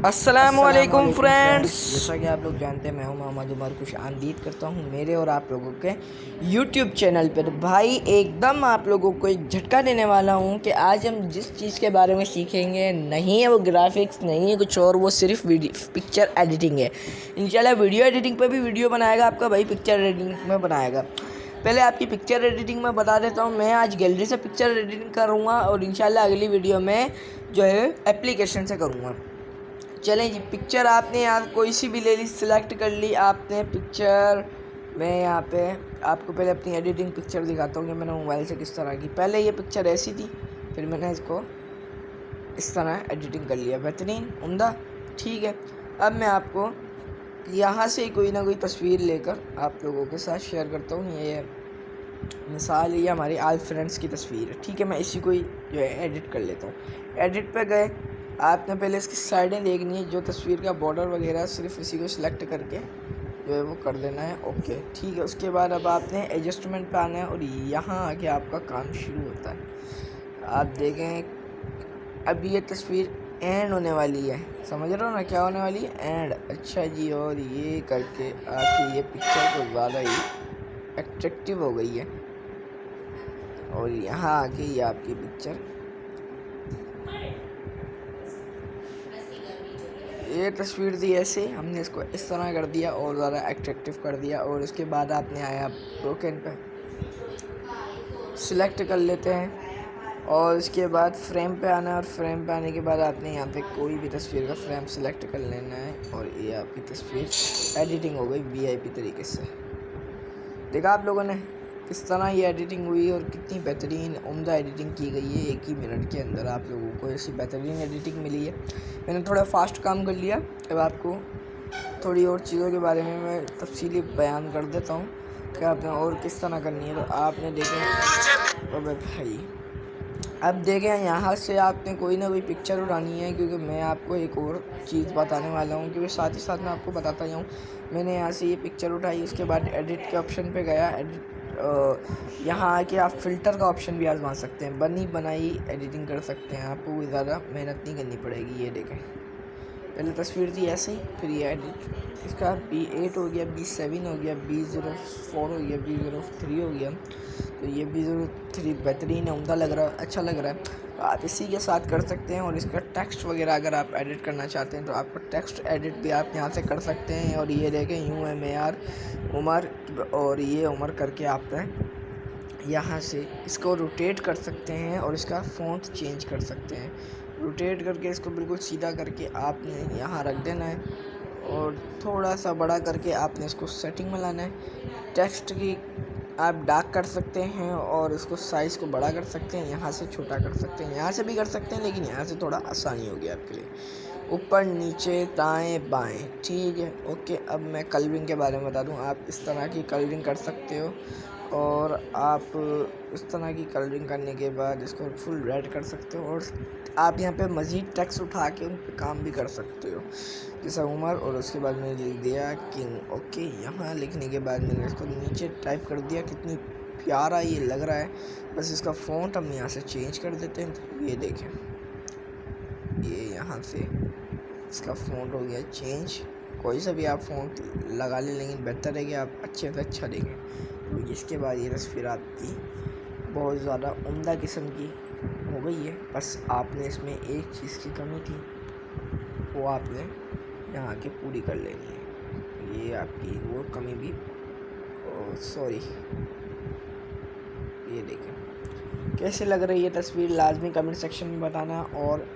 अस्सलामुअलैकुम फ्रेंड्स। जैसा कि आप लोग जानते हैं, मैं हूं मोहम्मद उमर, खुश आमदीद करता हूं मेरे और आप लोगों के यूट्यूब चैनल पर। भाई एकदम आप लोगों को एक झटका देने वाला हूं कि आज हम जिस चीज़ के बारे में सीखेंगे नहीं है वो ग्राफिक्स, नहीं है कुछ और, वो सिर्फ पिक्चर एडिटिंग है। इंशाल्लाह वीडियो एडिटिंग पर भी वीडियो बनाएगा आपका भाई, पिक्चर एडिटिंग में बनाएगा। पहले आपकी पिक्चर एडिटिंग में बता देता हूँ, मैं आज गैलरी से पिक्चर एडिटिंग करूँगा और इंशाल्लाह अगली वीडियो में जो है एप्लीकेशन से करूँगा। चलें जी, पिक्चर आपने यहाँ कोई सी भी ले ली, सिलेक्ट कर ली आपने पिक्चर। मैं यहाँ पे आपको पहले अपनी एडिटिंग पिक्चर दिखाता हूँ कि मैंने मोबाइल से किस तरह की। पहले ये पिक्चर ऐसी थी, फिर मैंने इसको इस तरह एडिटिंग कर लिया, बेहतरीन, उम्दा, ठीक है। अब मैं आपको यहाँ से कोई ना कोई तस्वीर लेकर आप लोगों के साथ शेयर करता हूँ। ये मिसाल ये हमारी आल फ्रेंड्स की तस्वीर है, ठीक है। मैं इसी को ही जो है एडिट कर लेता हूँ। एडिट पे गए, आपने पहले इसकी साइडें देखनी है, जो तस्वीर का बॉर्डर वगैरह सिर्फ इसी को सिलेक्ट करके जो है वो कर देना है, ओके, ठीक है। उसके बाद अब आपने एडजस्टमेंट पे आना है और यहाँ आके आपका काम शुरू होता है। आप देखें अब ये तस्वीर एंड होने वाली है, समझ रहे हो ना क्या होने वाली है, एंड। अच्छा जी, और ये करके आपकी ये पिक्चर को ज़्यादा ही अट्रैक्टिव हो गई है और यहाँ आके ये आपकी पिक्चर, ये तस्वीर थी ऐसे, हमने इसको इस तरह कर दिया और ज़्यादा अट्रैक्टिव कर दिया। और उसके बाद आपने आया ब्रोकन पे, सिलेक्ट कर लेते हैं और उसके बाद फ्रेम पे आना है और फ्रेम पे आने के बाद आपने यहाँ पे कोई भी तस्वीर का फ्रेम सिलेक्ट कर लेना है और ये आपकी तस्वीर एडिटिंग हो गई वीआईपी तरीके से। देखा आप लोगों ने किस तरह ये एडिटिंग हुई और कितनी बेहतरीन उम्दा एडिटिंग की गई है। 1 ही मिनट के अंदर आप लोगों को ऐसी बेहतरीन एडिटिंग मिली है। मैंने थोड़ा फास्ट काम कर लिया। अब आपको थोड़ी और चीज़ों के बारे में मैं तफसीली बयान कर देता हूँ कि आपने और किस तरह करनी है। तो आपने देखें, अबे भाई, अब देखें यहाँ से आपने कोई ना कोई पिक्चर उठानी है, क्योंकि मैं आपको एक और चीज़ बताने वाला हूँ, क्योंकि साथ ही साथ मैं आपको बताता ही हूँ। मैंने यहाँ से ये पिक्चर उठाई, उसके बाद एडिट के ऑप्शन पे गया। यहाँ आके आप फ़िल्टर का ऑप्शन भी आजमा सकते हैं, बनी बनाई एडिटिंग कर सकते हैं, आपको कोई ज़्यादा मेहनत नहीं करनी पड़ेगी। ये देखें, पहले तस्वीर थी ऐसे ही, फिर ये एडिट, इसका B8 हो गया, B7 हो गया, B04 हो गया, B03 हो गया। तो ये B03 बेहतरीन है, उम्दा लग रहा है, अच्छा लग रहा है। तो आप इसी के साथ कर सकते हैं। और इसका टेक्स्ट वगैरह अगर आप एडिट करना चाहते हैं तो आपको टेक्स्ट एडिट भी आप यहाँ से कर सकते हैं। और ये देखें, UMAR उमर, और ये उमर करके आप यहाँ से इसको रोटेट कर सकते हैं और इसका फ़ॉन्ट चेंज कर सकते हैं। रोटेट करके इसको बिल्कुल सीधा करके आपने यहाँ रख देना है और थोड़ा सा बड़ा करके आपने इसको सेटिंग में लाना है। टेक्स्ट की आप डार्क कर सकते हैं और इसको साइज़ को बड़ा कर सकते हैं, यहाँ से छोटा कर सकते हैं, यहाँ से भी कर सकते हैं, लेकिन यहाँ से थोड़ा आसानी होगी आपके लिए। ऊपर नीचे दाएं बाएं, ठीक है, ओके। अब मैं कलरिंग के बारे में बता दूं, आप इस तरह की कलरिंग कर सकते हो और आप इस तरह की कलरिंग करने के बाद इसको फुल रेड कर सकते हो और आप यहाँ पे मज़ीद टेक्स्ट उठा के उन पर काम भी कर सकते हो, जैसा उमर। और उसके बाद मैंने लिख दिया किंग, ओके। यहाँ लिखने के बाद मैंने इसको नीचे टाइप कर दिया, कितनी प्यारा ये लग रहा है। बस इसका फ़ॉन्ट हम यहाँ से चेंज कर देते हैं। तो ये देखें, ये यहाँ से इसका फ़ॉन्ट हो गया चेंज। कोई सा भी आप फ़ॉन्ट लगा लें, लेकिन बेहतर है कि आप अच्छे से अच्छा देखें। तो इसके बाद ये तस्वीर आपकी बहुत ज़्यादा उम्दा किस्म की हो गई है। बस आपने इसमें एक चीज़ की कमी थी, वो आपने यहाँ के पूरी कर लेनी है। ये आपकी वो कमी भी, सॉरी, ये देखें कैसे लग रही है तस्वीर, लाजमी कमेंट सेक्शन में बताना। और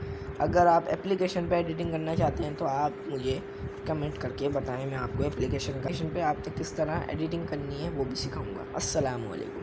अगर आप एप्लीकेशन पे एडिटिंग करना चाहते हैं तो आप मुझे कमेंट करके बताएं, मैं आपको एप्लीकेशन पे आपने किस तरह एडिटिंग करनी है वो भी सिखाऊंगा। अस्सलाम वालेकुम।